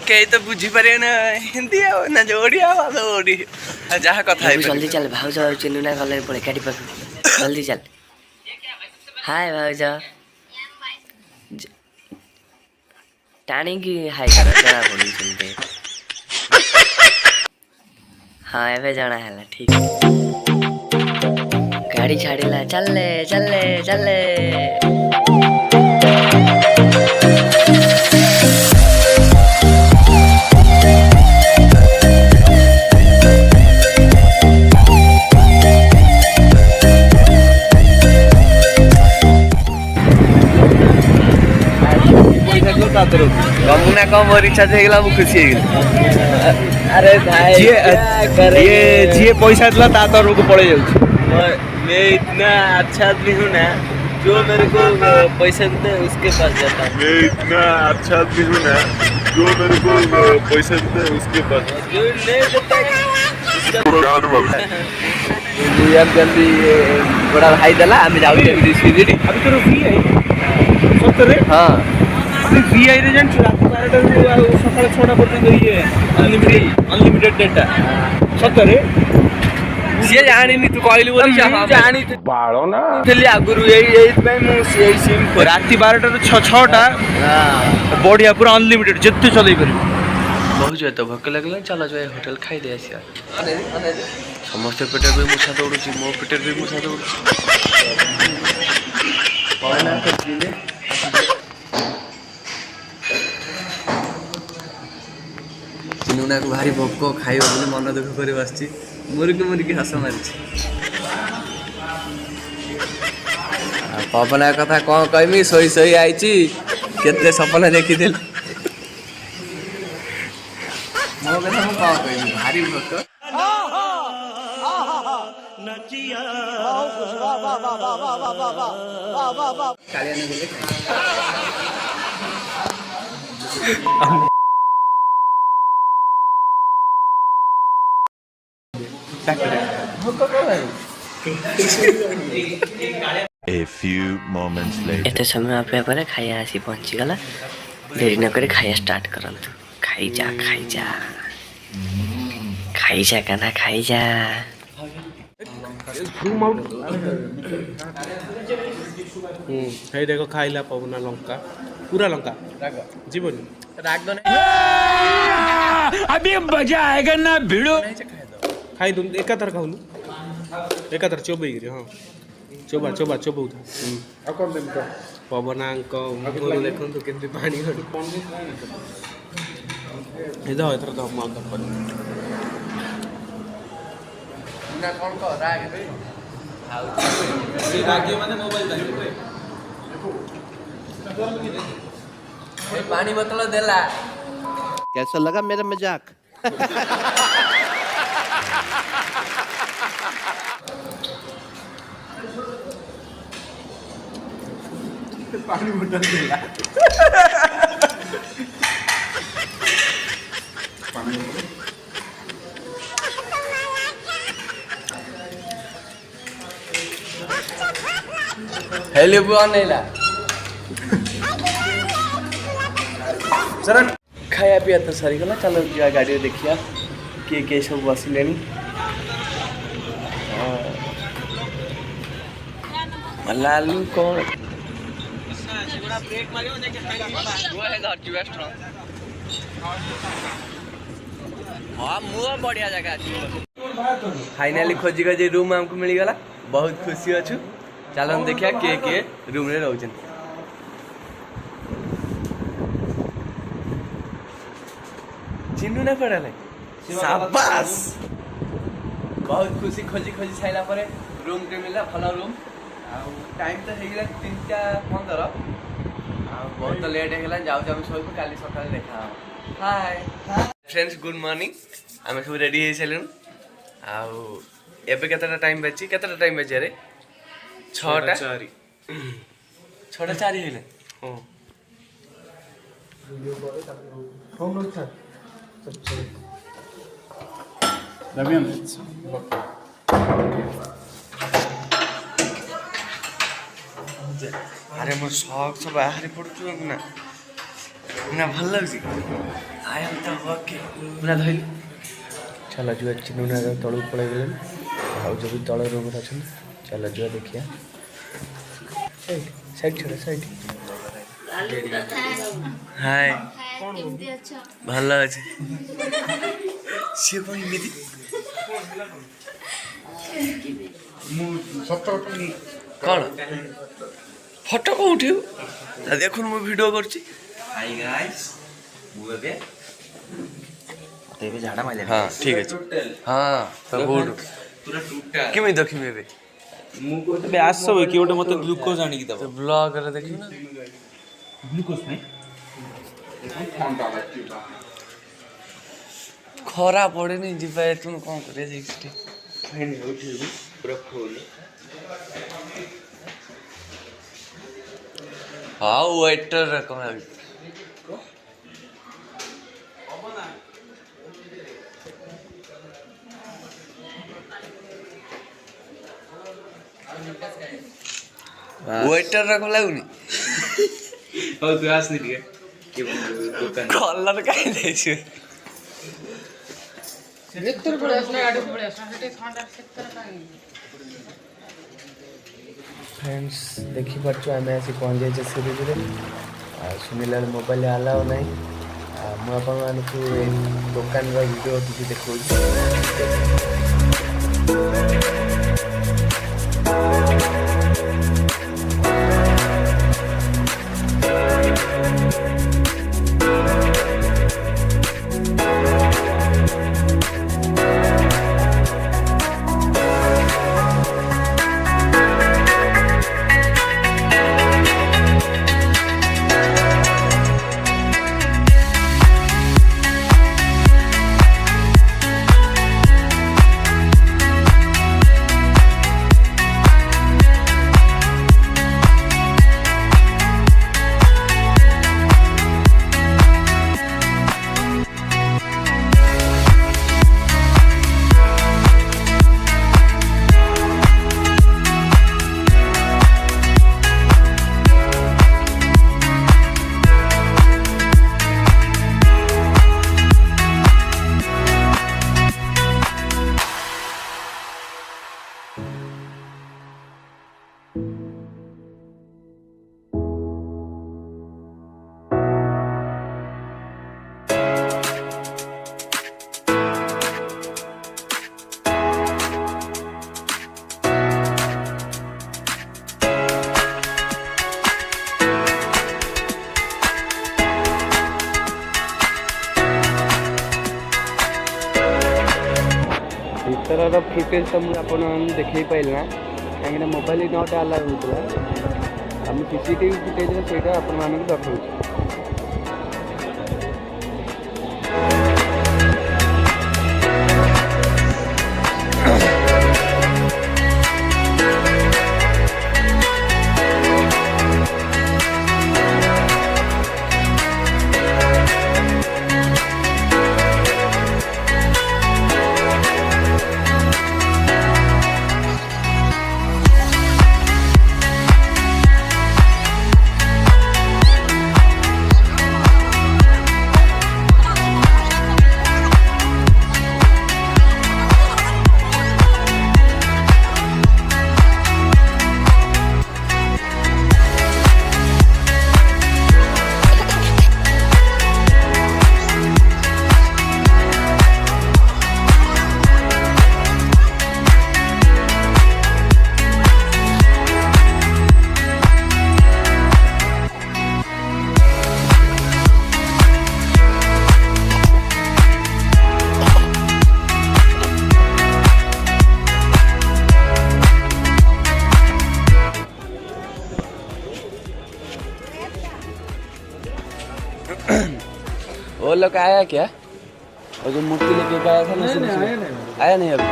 कई तो बुझी पारे ना हिंदी ना ओडिया ओडी जहाँ कथा जल्दी चल भाउज चिन्नुना गले पड़े काटी पाख जल्दी चल हाय भाउज टाणी की हाय कर जना पड़ी सुनते हाँ एवं जना है ठीक गाड़ी छाड़ीला चल चल कमुना कम रिचार्ज हो खुशी अरे भाई ये पैसा दिला ता तरफ को पड़े मैं इतना अच्छा आदमी हूँ ना जो मेरे को पैसा देते हैं उसके पास जाता हूँ। मैं इतना अच्छा आदमी हूँ ना जो मेरे को पैसा देते हैं उसके पास जो नहीं देता यार जल्दी बड़ा भाई दला हमें जाऊ अभी तो फ्री है सत्तर हाँ VI रे जान रात 12 सकाळ 6टा पर्यंत ये अनलिमिटेड डेटा सत्तर सी जानी तू कहलु बोली जानी बाड़ो ना चली आगुरु एई मु सिम रात 12टा ରୁ 6टा बढ़िया पूरा अनलिमिटेड जितने चलई पर बहुत जो तो भूख लगला चलो जो होटल खाई दे आसिया समस्त पेटर भी मुछा दौड़ुची मो पेटर भी मुछा दौड़ुची पाना कर चिनुना को भारी भोक खाइब बोली मन दुख कर बस मुरिकी हस मारी पवना कथा कौन कहमी सोई सोई आई केते सपना देखी मो कथा मु कौन कहमी भारी भोक A few moments later. एते समय अपेक्षा पर खाया आसी पहुंची गला देरी न करे खाया स्टार्ट करंतु खाई जा काना खाई जा हे देखो खाइला पवना लंका पूरा लंका जीवन राग अभी मजा आएगा ना भिड़ो खाई तुम एकातर खाऊनु एकातर चोबई गिरी हाँ चोबा उठा पवनांक मुहर देखंतु केमती पानी गडी एदा एतर तो माल दपर ना कौन को राग रागे माने मोबाइल दागे पानी बोतल देला कैसा लगा मेरा मजाक पानी बोतल देला हेलो बुआ नेला सर खाया पिया तो सरी गला चलो जा गाड़ी देखिया के सब बसिलेनी लालू कौन ब्रेक मारियो ने के वो है धरती रेस्टोरेंट हां मुआ बढ़िया जगह अछि फाइनली खोजी खोजी रूम हमको मिल गला बहुत खुशी अछु चलो हम देखिया के रूम रे रहउछन चिन्नू ना पड़ले शाबाश बहुत खुशी खोजी छाइला परे रूम के मिला भला रूम टाइम तो हेगला 3:15 बहुत लेट हेगला जाऊ जाऊ सोई काली सकाळ देखा हाय फ्रेंड्स गुड मॉर्निंग आमे सब रेडी हे चलन आउ एबे केतना टाइम बची रे 6टा 4 हेले हां हम लोग था अरे मो शौक सब बाहर पड़ू ना ना भल लगे आई एम तो ओके पूरा धइल चल जुआ चिन्नुना तलू पड़े गले और जो भी तल रूम अच्छा चल जुआ देखिए साइड छोड़ साइड हाय କେମିତି ଅଛ? ଭଲ ଅଛି ସିଏ କଣ ଏମିତି କଣ ଫଟୋ କଣ ଉଠିବ ଦେଖୁନ ମୁଁ ଭିଡ଼ିଓ କରୁଛି ହାଇ ଗାଇସ୍ ମୁଁ ଏବେ तेरे झाड़ा माइले ହଁ ଠିକ ଅଛି ହଁ ତ ବହୁତ କେମିତି ଦେଖିବି ଏବେ ଏବେ ଆସ କିଏ ଗୋଟେ ମତେ ଗ୍ଲୁକୋଜ ଆଣିକି ଦବ ବ୍ଲଗରେ ଦେଖିବି ନା ଗ୍ଲୁକୋଜ ପାଇଁ ଖରା ପଡେନି ଯିବା ଏଠୁ କଣ କରିବା ଯାଇକି ସେଠି ପୁରା ଫୁଲ ହଁ ୱେଟର କଣ ଭାବି ୱେଟର କଣ ଲାଗୁନି ହଉ ତୁ ଆସନି ଟିକେ ଦୋକାନ କଲର କାହିଁ ଦେଇଛୁ फ्रेंड्स देखिपार आम आसी पहुँच जाइए सिरीज सुनिला मोबाइल आलाउ ना मुझे दुकान भिडियो किसी देखा भर फुटेज तो मुझे देखे पाइलना कहीं मोबाइल नट आलाउ होता आम सीसीटीवी फुटेज से आपण देखा वो लोग आया क्या? और जो मूर्ति लेके आया था ना आया नहीं अभी।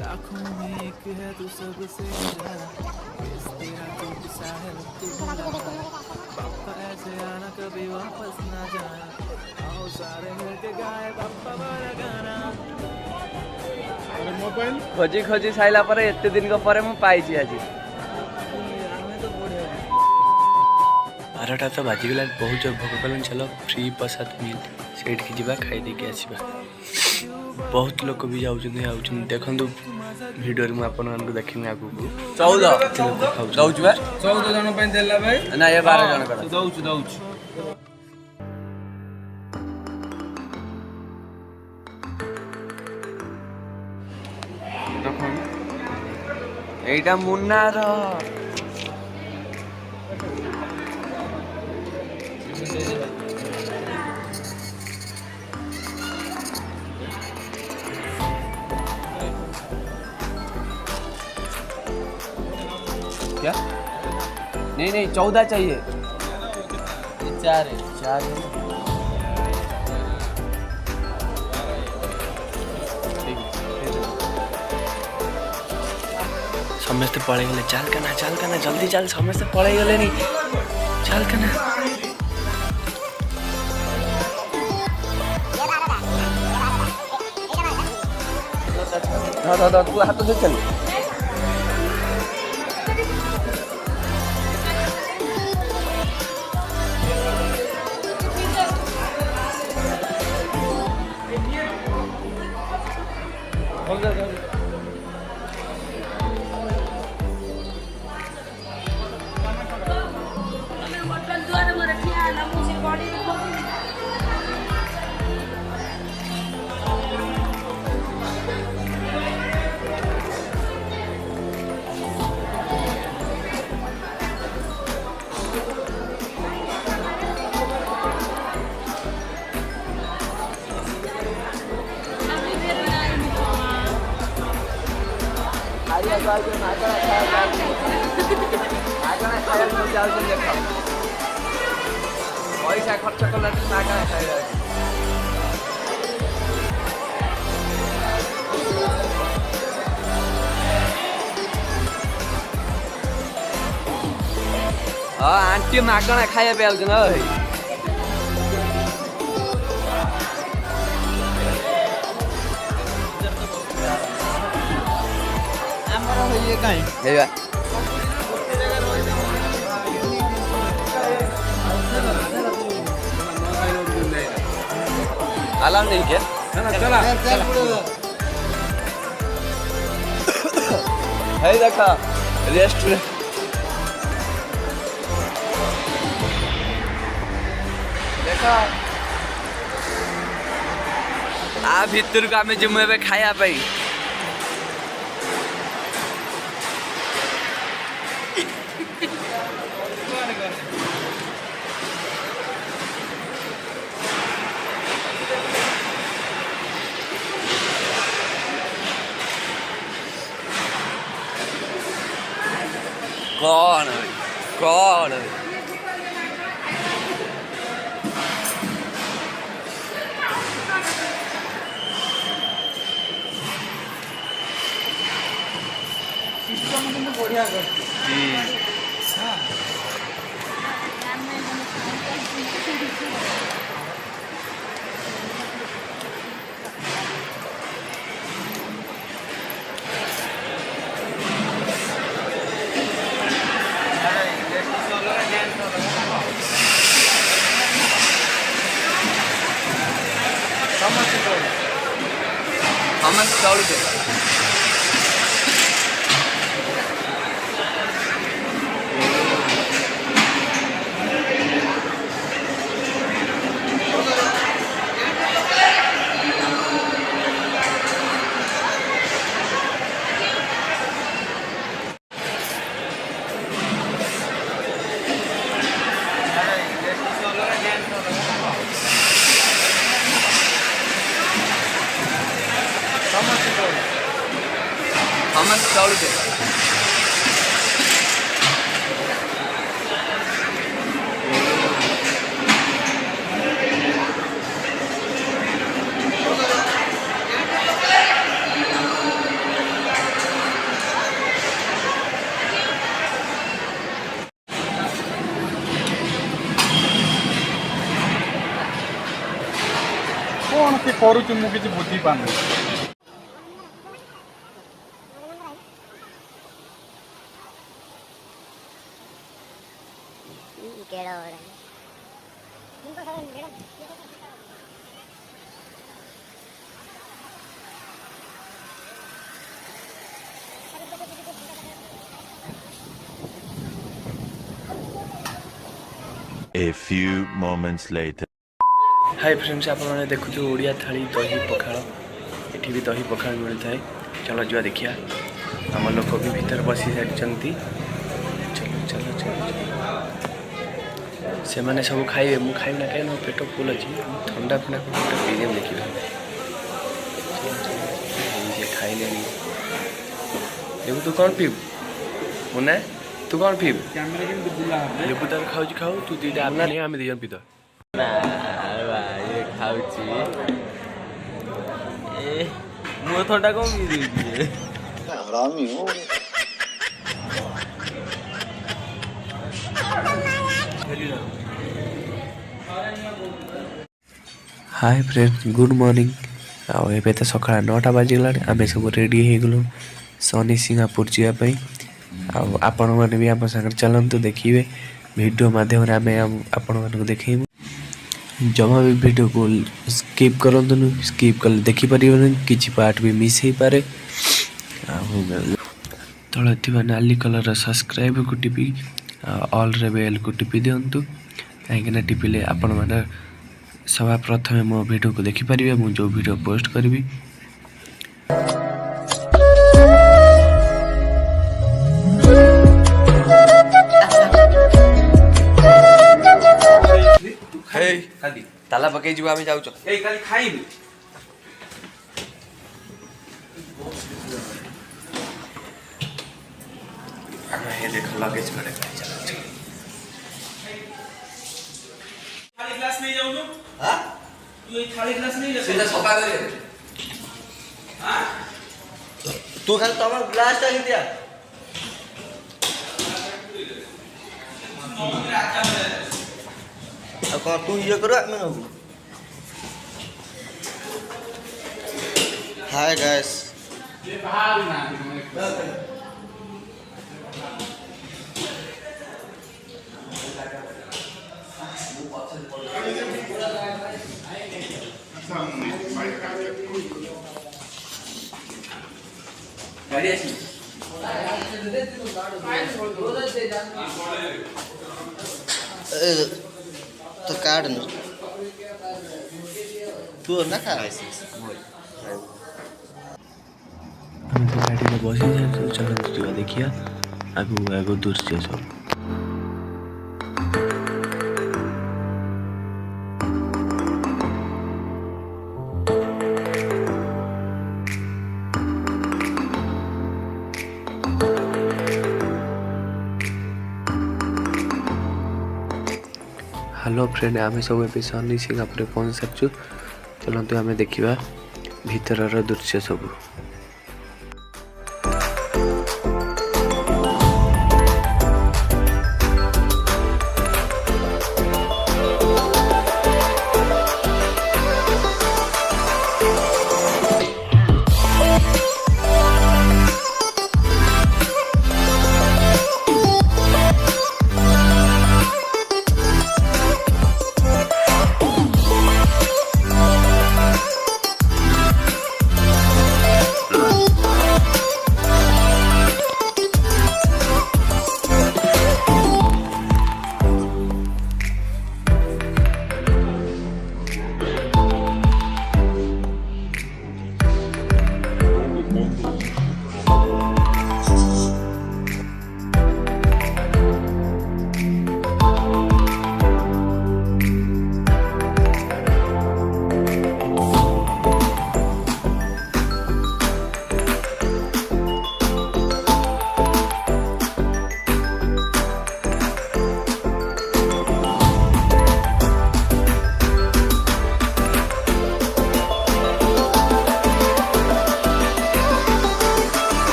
लाखों में एक है तू सबसे ज़्यादा तेरा टूट सा है तू पापा ऐसे आना कभी वापस ना जाना आओ सारे मिलके गाए पापा वाला गाना खोजी खोजी साइला पर एते दिन को पर मैं पाई आज 12टा तो बाजिगला बहुत जोर भोक कल चलो फ्री प्रसाद मिल सेठ की जीवा खाई दे के आसीबा बहुत लोग भी जाउछन देखु वीडियो में आपन को देखिने आगु 14 दउछ बा 14 जन पे देला भाई ना ये 12 जन का दउछ देखो एटा मुन्ना रो क्या नहीं 14 चाहिए 4 है 4 है समस्त पड़े गले चल कना जल्दी चल समस्त पड़े गले नी चल कना दा तू हाथ से चल पैसा खर्च कला मागଣା खाइरहेको आंटी मागଣା खाଇବା ପାଇଁ ଆଉଛନ୍ତି ଭାଇ ଆମର ଇଏ କାଇଁ ହେଇବା अलाउ नहीं क्या चला है देखा रेस्टोरेंट देखा आ भितर को आमे जिमु एबे खाया पाई कौन बढ़िया समस्त चाउल दे समस्त चाउल दे कौन से करूँ मुझे बुझी पाने A few moments later. Hi friends, आपने देखुଛୁ ओडिया थाली दही पखाल। एठी भी दही पखाल मिलता है। चलो जुआ देखिया। आम लोक भी भीतर बसी सारी। चलो चलो चलो से मैंने सब खाइए, मुझे खाइब ना कहीं पेट फुल अच्छी। ठंडा फंडा पेट पीने देखिए खाइले। देखो तू कौन पीब मुन्ना, तू कौन पीब? लेबू तार खाऊ खाऊ, तू दीटा आम नहीं आम दी पीद ଖାଉଛି ମୁଁ ଥଣ୍ଡା କଣ ପିଇଦେଉଛି। Hi friends, good morning. आए तो सका 9टा बाजिगला। आम सब रेडी हो गलु सनी सिंगापुर जावाई। आपण मैंने भी आम सागर चलतु देखिए। वीडियो माध्यम आम आपण मानक देखू। जमा भी वीडियो को स्किप करंतु। स्किप कले देखिपर किसी पार्ट भी मिस हो पारे। तले थी नाली कलर सब्सक्राइब को टिपी ऑल रे बेल को टिपी दिंतु। कहीं टिपिले आपण मैंने सभा प्रथमे मो वीडियो को देखिपारे। मु जो वीडियो पोस्ट करी ताला पकई जीव आम जाऊ खाइबी देख लगेज थाली ग्लास नहीं जाऊनु। हां तू ये थाली ग्लास नहीं ले सीधा सफा कर। हां तू खाली तम ग्लास टा दिया। कौन तू ये करो मैं हाय गाइस। ये बाहर ना गाड़ी अच्छी तो कार्ड न तू ना खा आम तो गाड़ी में बस चलो देखिए आगू आगू दूर से सब। हेलो फ्रेंड, आम सब ए सनी सिंगापुर पहुँच सारी। चलते आम देखा भीतर दृश्य सब।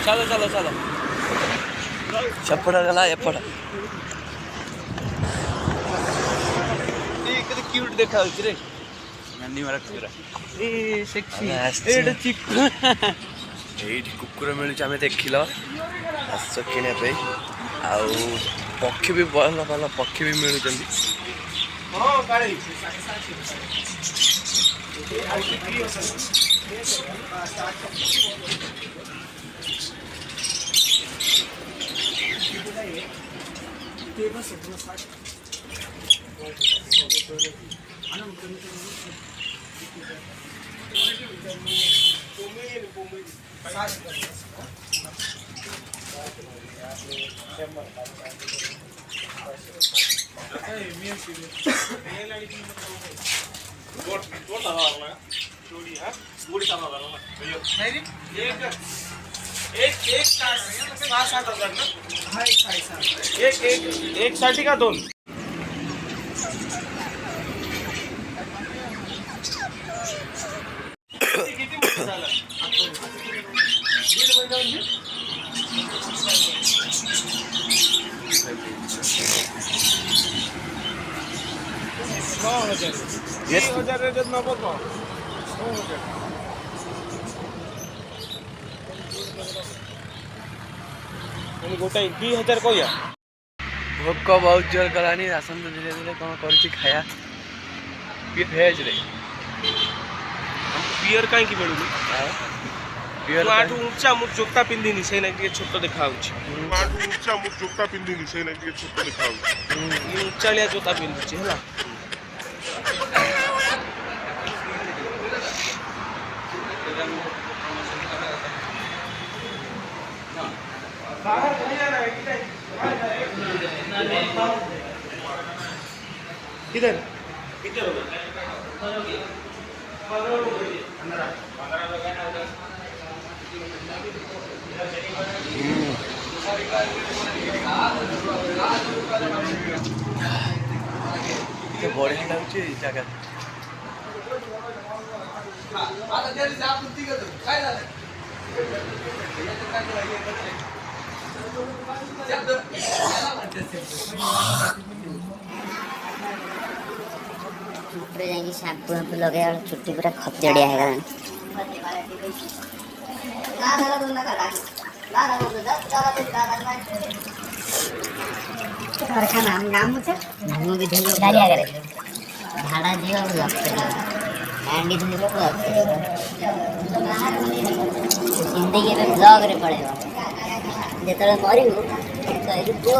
चलो चलो चलो ସେପଟ ଗଲା ଏପଟ କେତେ କ୍ୟୁଟ୍ ଦେଖାଯାଉଛି ରେ ନାନୀ ମାରା କୁକୁର ଏଇଠି କୁକୁର ମିଳୁଛି ଆମେ ଦେଖିଲ ଆସ କିଣିବା ପାଇଁ ଆଉ ପକ୍ଷୀ ବି ଭଲ ଭଲ ପକ୍ଷୀ ବି ମିଳୁଛନ୍ତି एक साठी का दोन गोटाई 2000 कहया भोक बहुत जोर कलानी राशन तो धीरे धीरे कौन करुच्ची खाया भेज रे बियर काई की मिलुनी बियर आठ ऊंचा मुख जोता पिंदिनी से ना के छोट देखा होची आठ ऊंचा मुख जोता पिंदिनी से ना के छोट देखा ये ऊंचा लिया जोता पिंदुची हला किधर बढ़िया लगुच जगह पूरा जाएंगे शैम्पू वैम्पू लगे और छुट्टी पूरा खपजड़िया है नाम भी धुल गाड़ी आ गए झाड़ा दियो कैंडी धुल जिंदगी में ब्लॉग रे पड़ेगा जिते मरू तो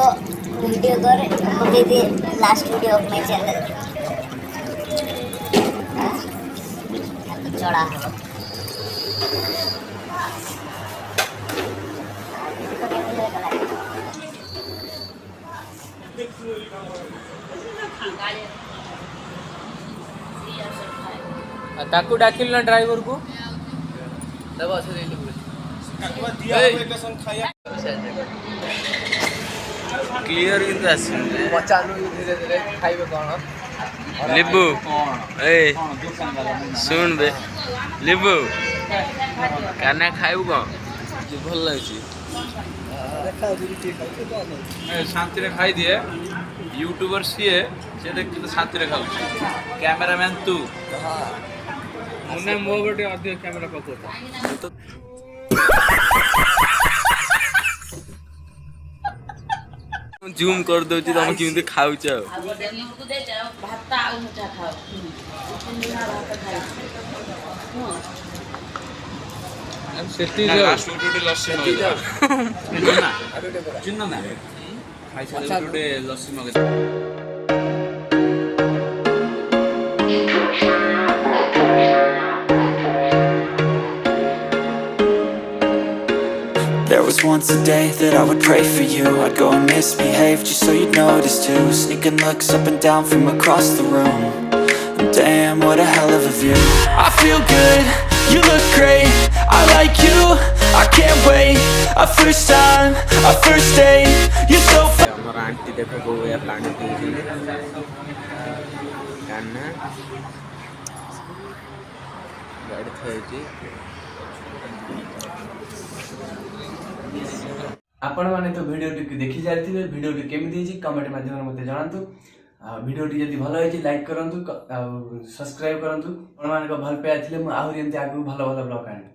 वीडियो कर पकई दिए लास्ट वीडियो अपने चैनल चढ़ा ତାକୁ ଡାକିଲୁ ନା ଡ୍ରାଇଭର କୁ କ୍ଲିୟର କିନ୍ତୁ ଆସିନି ପଚାରୁ ଧୀରେ ଧୀରେ ଖାଇବେ କ'ଣ ଲିବୁ ଏ ଶୁଣ ବେ ଲିବୁ କାନା ଖାଇବୁ କ'ଣ ଭଲ ଲାଗୁଛି ଶାନ୍ତିରେ ଖାଇଦିଏ ୟୁଟ୍ୟୁବର ସିଏ ସେ ଦେଖି ଶାନ୍ତିରେ ଖାଉଛି କ୍ୟାମେରାମ୍ୟାନ ତୁ ମୁନେ ମୋ ଗୋଟେ ଅଧିକ କ୍ୟାମେରା ପକଉଥା ଜୁମ୍ କରିଦଉଛି ତମେ କେମିତି ଖାଉଛ ଆଉ ଲସି ମଗେଇ There was once a day that I would pray for you. I'd go and misbehave just so you'd notice too. Sneaking looks up and down from across the room. And damn, what a hell of a view. I feel good, you look great. I like you, I can't wait. A first time, a first date. You're so fun. हमारा aunty देखो वो या plant कान्ना गाड़ी थी ଆପଣମାନେ ତ ଭିଡ଼ିଓଟି ଦେଖି ଯାଇଥିବେ ଭିଡ଼ିଓଟି କେମିତି ହେଇଛି କମେଣ୍ଟ ମାଧ୍ୟମରେ ମୋତେ ଜଣାନ୍ତୁ ଭିଡ଼ିଓଟି ଯଦି ଭଲ ହେଇଛି ଲାଇକ୍ କରନ୍ତୁ ଆଉ ସବସ୍କ୍ରାଇବ୍ କରନ୍ତୁ ଆପଣମାନଙ୍କ ଭଲ ପାଇବା ଥିଲେ ମୁଁ ଆହୁରି ଏମିତି ଆଗକୁ ଭଲ ଭଲ ବ୍ଲଗ୍ ଆଣିବି